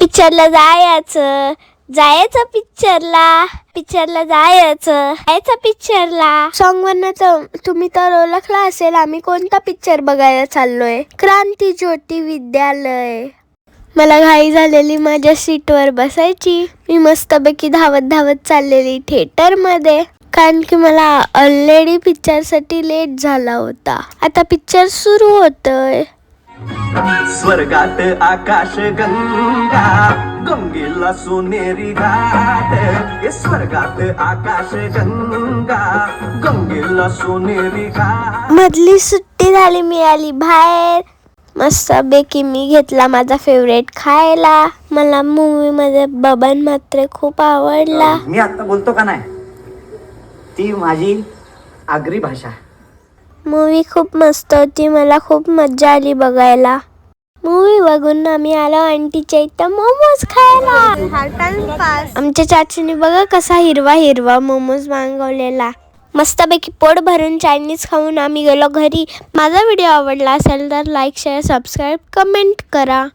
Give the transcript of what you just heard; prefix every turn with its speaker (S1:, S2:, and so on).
S1: पिक्चरला जायचं पिक्चरला जायचं पिक्चरला. सॉन्ग वरनं तुम्ही तर ओळखला असेल आम्ही कोणता पिक्चर बघायला चाललोय. क्रांती ज्योती विद्यालय. मला घाई झालेली माझ्या सीटवर बसायची. मी मस्तपैकी धावत धावत चाललेली थिएटर मध्ये, कारण की मला ऑलरेडी पिक्चर साठी लेट झाला होता. आता पिक्चर सुरू होतोय.
S2: स्वर्गात आकाश गंगा, गंगेला सोनेरी घाट. स्वर्गात आकाश गंगा, गंगेला सोनेरी घाट.
S1: मधली सुट्टी झाली, मिळाली बाहेर. मस्तपैकी मी घेतला माझा फेवरेट खायला. मला मूवी मध्ये बबन मात्र खूप आवडला.
S3: मी आता बोलतो का नाही, ती माझी आगरी भाषा.
S1: मूवी खूप मस्त होती. मला खूप मज्जा आली बघायला. मूवी बघून आम्ही आलो आंटीच्या इथं मोमोज खायला. आमच्या चाचीने बघा कसा हिरवा हिरवा मोमोज मागवलेला. मस्तपैकी पोट भरून चायनीज खाऊन आम्ही गेलो घरी. माझा व्हिडिओ आवडला असेल तर लाईक शेअर सबस्क्राईब कमेंट करा.